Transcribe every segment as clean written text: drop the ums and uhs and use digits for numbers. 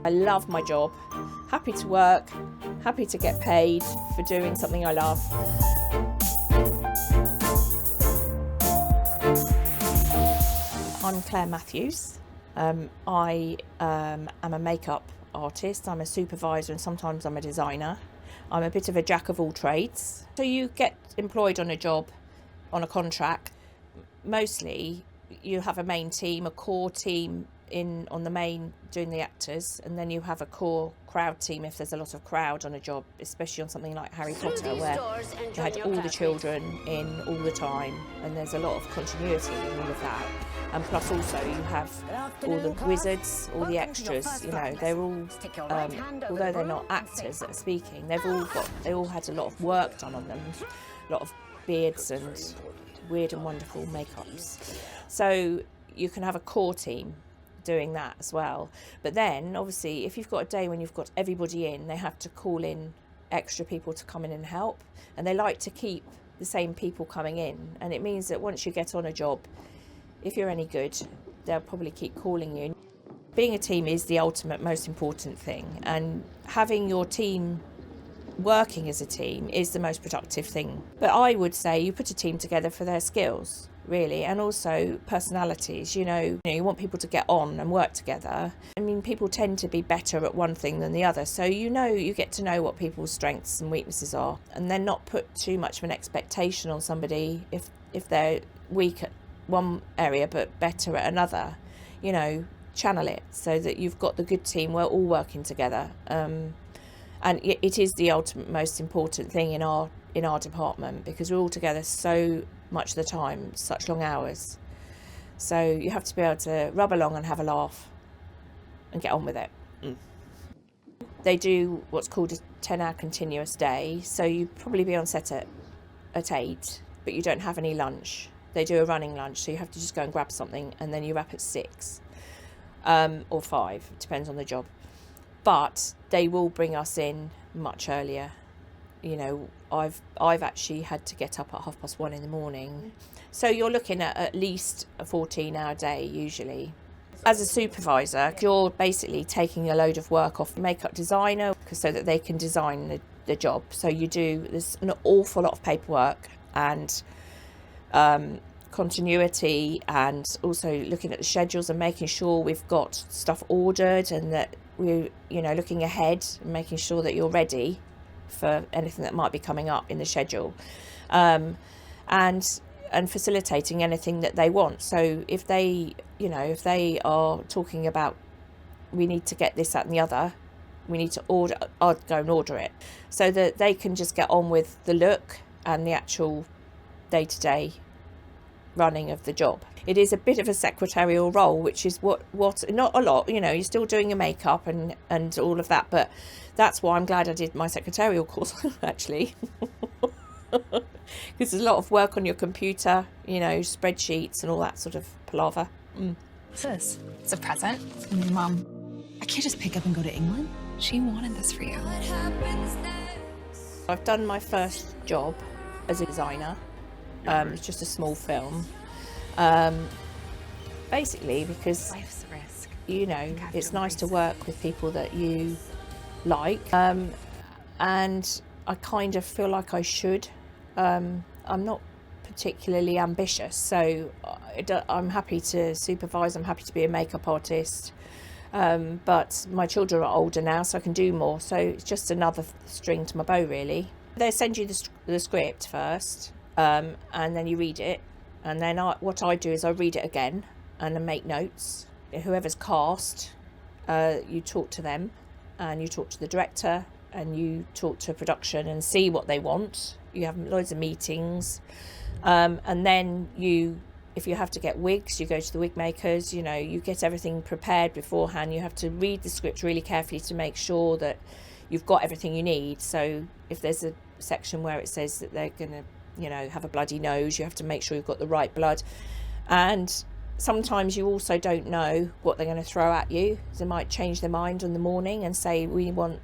I love my job, happy to work, happy to get paid for doing something I love. I'm Claire Matthews. I am a makeup artist, I'm a supervisor, and sometimes I'm a designer. I'm a bit of a jack of all trades. So you get employed on a job on a contract. Mostly you have a main team, a core team on the main doing the actors, and then you have a core crowd team if there's a lot of crowd on a job, especially on something like Harry Potter where you had all the children in all the time, and there's a lot of continuity in all of that. And plus also you have all the wizards, all the extras, you know, they're all, although they're not actors that are speaking, they all had a lot of work done on them, a lot of beards and weird and wonderful makeups. So you can have a core team doing that as well. But then obviously if you've got a day when you've got everybody in, they have to call in extra people to come in and help, and they like to keep the same people coming in, and it means that once you get on a job, if you're any good, they'll probably keep calling you. Being a team is the ultimate most important thing, and having your team working as a team is the most productive thing. But I would say you put a team together for their skills, really, and also personalities. You know, you want people to get on and work together. I mean, people tend to be better at one thing than the other, so you get to know what people's strengths and weaknesses are, and then not put too much of an expectation on somebody if they're weak at one area but better at another. You know, channel it so that you've got the good team. We're all working together, and it is the ultimate most important thing in our department, because we're all together so much of the time, such long hours. So you have to be able to rub along and have a laugh and get on with it. They do what's called a 10-hour continuous day, so you probably be on set at 8, but you don't have any lunch. They do a running lunch, so you have to just go and grab something, and then you wrap at 6 or 5, it depends on the job. But they will bring us in much earlier. You know, I've actually had to get up at 1:30 in the morning. So you're looking at least a 14-hour day usually. As a supervisor, you're basically taking a load of work off the makeup designer so that they can design the job. So there's an awful lot of paperwork and continuity, and also looking at the schedules and making sure we've got stuff ordered, and that we're, you know, looking ahead and making sure that you're ready for anything that might be coming up in the schedule, and facilitating anything that they want. So if they are talking about, we need to get this, that and the other, we need to order, I'd go and order it so that they can just get on with the look and the actual day-to-day running of the job. It is a bit of a secretarial role, which is what not a lot, you know, you're still doing your makeup and all of that, but that's why I'm glad I did my secretarial course actually, because there's a lot of work on your computer, you know, spreadsheets and all that sort of palaver. What's this? It's a present from your mom. I can't just pick up and go to England. She wanted this for you. I've done my first job as a designer. It's just a small film, basically because Life's a risk. You know, it's nice to work with people that you like, and I kind of feel like I should. I'm not particularly ambitious, so I'm happy to supervise, I'm happy to be a makeup artist, but my children are older now, so I can do more, so it's just another string to my bow, really. They send you the script first, and then you read it, and then what I do is I read it again and then make notes. Whoever's cast, you talk to them, and you talk to the director, and you talk to production and see what they want. You have loads of meetings, and then if you have to get wigs, you go to the wig makers. You know, you get everything prepared beforehand. You have to read the script really carefully to make sure that you've got everything you need. So if there's a section where it says that they're gonna, you know, have a bloody nose, you have to make sure you've got the right blood. And sometimes you also don't know what they're going to throw at you. They might change their mind in the morning and say we want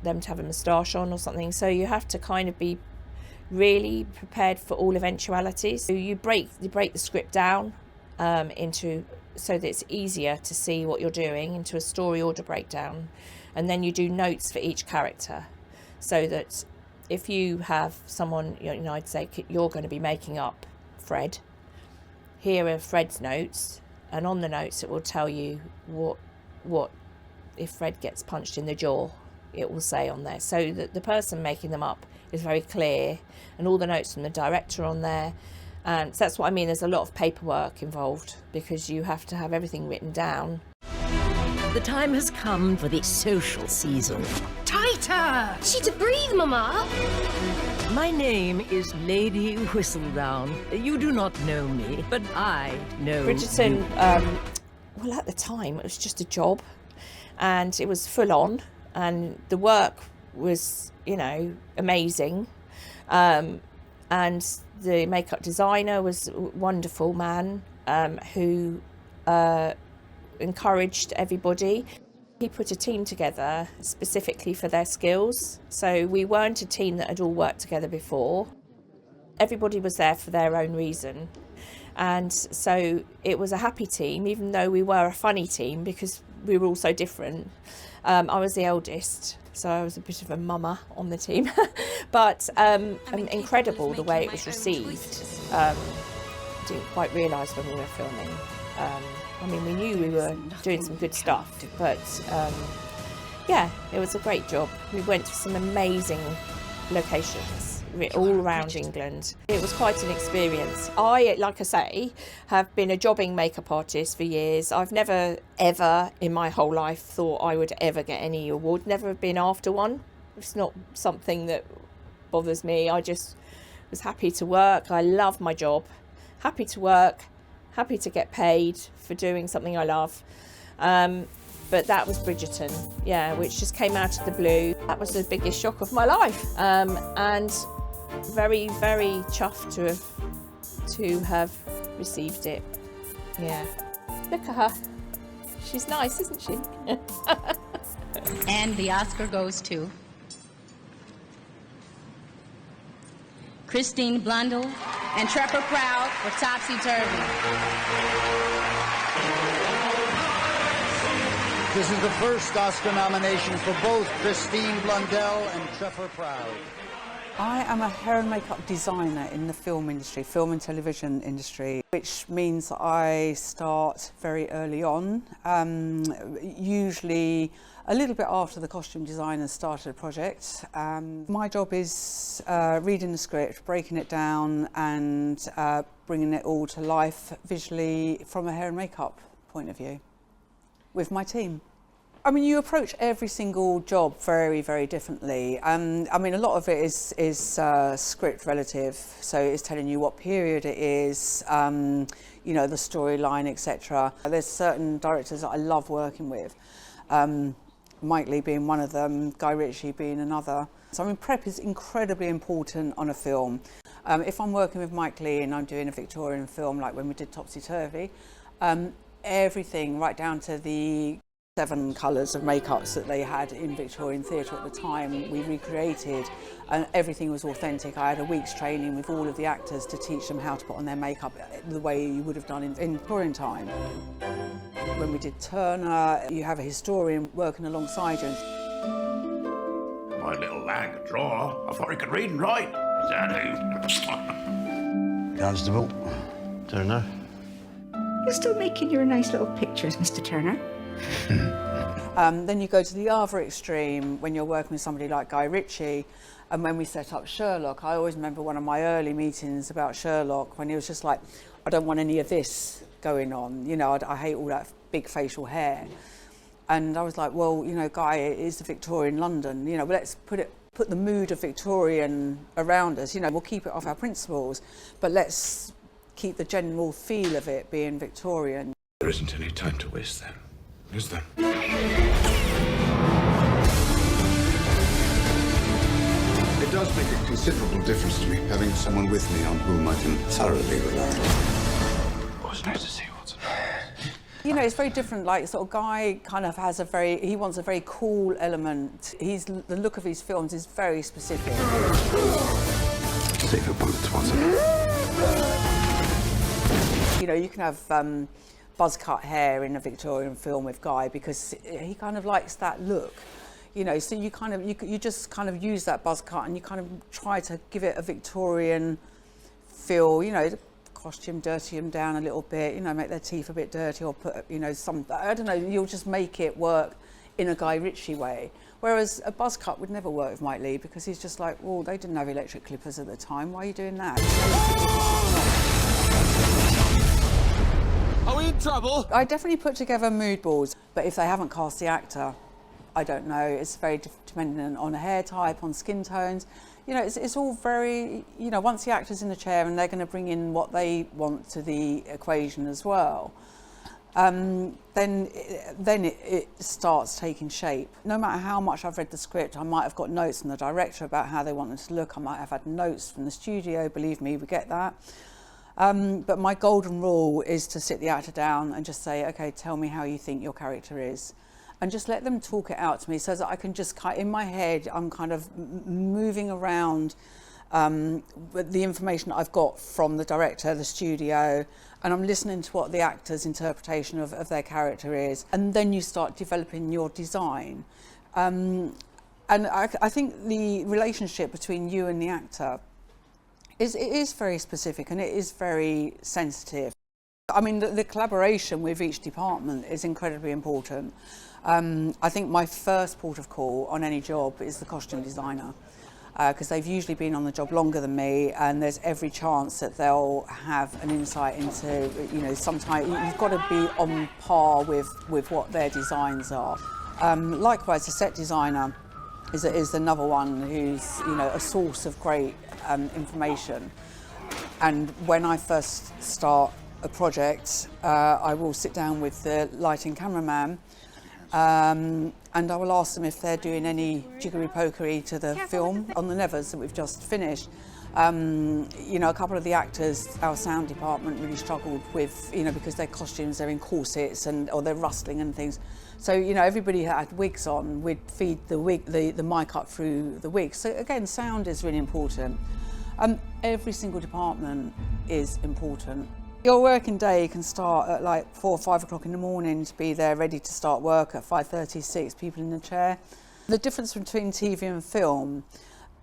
them to have a moustache on or something, so you have to kind of be really prepared for all eventualities. So you break the script down into so that it's easier to see what you're doing, into a story order breakdown. And then you do notes for each character, so that if you have someone, I'd say you're going to be making up Fred, here are Fred's notes, and on the notes it will tell you what if Fred gets punched in the jaw, it will say on there, so that the person making them up is very clear, and all the notes from the director on there. And so that's what I mean, there's a lot of paperwork involved, because you have to have everything written down. The time has come for the social season. Tighter! She to breathe, Mama! My name is Lady Whistledown. You do not know me, but I know Bridgerton, you. well, at the time, it was just a job, and it was full on, and the work was, amazing. And the makeup designer was a wonderful man, who encouraged everybody. He put a team together specifically for their skills. So we weren't a team that had all worked together before. Everybody was there for their own reason. And so it was a happy team, even though we were a funny team because we were all so different. I was the eldest, so I was a bit of a mama on the team. But incredible the way it was received. Didn't quite realise when we were filming. We knew we were doing some good stuff, but yeah, it was a great job. We went to some amazing locations all around England. It was quite an experience. I, like I say, have been a jobbing makeup artist for years. I've never, ever in my whole life thought I would ever get any award, never been after one. It's not something that bothers me. I just was happy to work. I love my job. Happy to work, happy to get paid for doing something I love. But that was Bridgerton, yeah, which just came out of the blue. That was the biggest shock of my life. And very, very chuffed to have received it. Yeah. Look at her. She's nice, isn't she? And the Oscar goes to Christine Blundell and Trevor Proud for Topsy Turvy. This is the first Oscar nomination for both Christine Blundell and Trevor Proud. I am a hair and makeup designer in the film industry, film and television industry, which means that I start very early on, usually a little bit after the costume designers started a project. My job is reading the script, breaking it down and bringing it all to life visually from a hair and makeup point of view with my team. I mean, you approach every single job very, very differently. I mean, a lot of it is script relative, so it's telling you what period it is, the storyline, etc. There's certain directors that I love working with, Mike Leigh being one of them, Guy Ritchie being another. So I mean, prep is incredibly important on a film. If I'm working with Mike Leigh and I'm doing a Victorian film, like when we did Topsy Turvy, everything right down to the 7 colours of makeups that they had in Victorian theatre at the time, we recreated, and everything was authentic. I had a week's training with all of the actors to teach them how to put on their makeup the way you would have done in Victorian time. When we did Turner, you have a historian working alongside you. My little lad could draw. I thought he could read and write. Is that who? Constable, Turner. You're still making your nice little pictures, Mr. Turner. Then you go to the other extreme when you're working with somebody like Guy Ritchie, and when we set up Sherlock, I always remember one of my early meetings about Sherlock when he was just like, I don't want any of this going on, I hate all that big facial hair. And I was like, well, Guy, it is the Victorian London, let's put the mood of Victorian around us, we'll keep it off our principles, but let's keep the general feel of it being Victorian. There isn't any time to waste then, is there? It does make a considerable difference to me having someone with me on whom I can thoroughly rely. What's nice to see, Watson? It's very different, like sort of Guy kind of has he wants a very cool element. The look of his films is very specific. Save your bullets, Watson. You can have buzz cut hair in a Victorian film with Guy because he kind of likes that look. You know, so you just kind of use that buzz cut and you kind of try to give it a Victorian feel, you know, the costume, dirty them down a little bit, you know, make their teeth a bit dirty or put, you know, some, I don't know, you'll just make it work in a Guy Ritchie way. Whereas a buzz cut would never work with Mike Leigh because he's just like, well, they didn't have electric clippers at the time, why are you doing that? Are we in trouble? I definitely put together mood boards, but if they haven't cast the actor, I don't know. It's very dependent on a hair type, on skin tones. You know, it's all very, you know, once the actor's in the chair and they're going to bring in what they want to the equation as well, then it starts taking shape. No matter how much I've read the script, I might have got notes from the director about how they want it to look. I might have had notes from the studio, believe me, we get that. But my golden rule is to sit the actor down and just say, okay, tell me how you think your character is. And just let them talk it out to me so that I can just, in my head, I'm kind of moving around with the information I've got from the director, the studio, and I'm listening to what the actor's interpretation of their character is. And then you start developing your design. And I think the relationship between you and the actor it is very specific and it is very sensitive. I mean, the collaboration with each department is incredibly important. I think my first port of call on any job is the costume designer because they've usually been on the job longer than me and there's every chance that they'll have an insight into, you know, sometimes you've got to be on par with what their designs are. Likewise, the set designer is another one who's, you know, a source of great information. And when I first start a project, I will sit down with the lighting cameraman and I will ask them if they're doing any jiggery-pokery to the film on the Nevers that we've just finished. You know, a couple of the actors, our sound department really struggled with, you know, because their costumes, they're in corsets or they're rustling and things. So, you know, everybody had wigs on, we'd feed the mic up through the wigs. So again, sound is really important. Every single department is important. Your working day can start at like 4 or 5 o'clock in the morning to be there ready to start work at 5:30, 6, people in the chair. The difference between TV and film,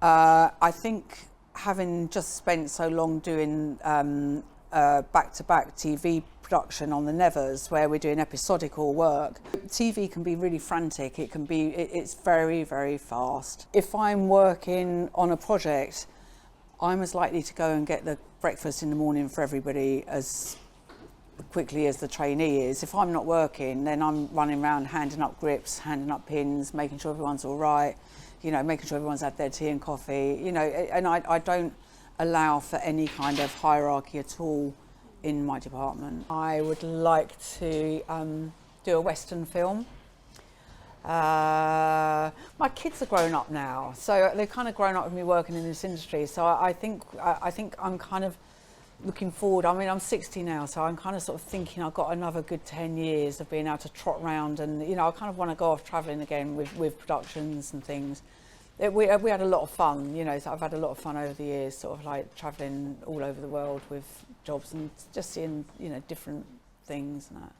I think having just spent so long doing back-to-back TV production on the Nevers where we're doing episodical work, TV can be really frantic, it's very, very fast. If I'm working on a project, I'm as likely to go and get the breakfast in the morning for everybody as quickly as the trainee is. If I'm not working, then I'm running around handing up grips, handing up pins, making sure everyone's all right, you know, making sure everyone's had their tea and coffee, you know, and I don't allow for any kind of hierarchy at all in my department. I would like to do a Western film. My kids are grown up now, so they've kind of grown up with me working in this industry. So I think I'm kind of looking forward. I mean, I'm 60 now, so I'm kind of sort of thinking I've got another good 10 years of being able to trot around, and you know, I kind of want to go off travelling again with productions and things. We had a lot of fun, you know. So I've had a lot of fun over the years, sort of like travelling all over the world with jobs and just seeing, you know, different things and that.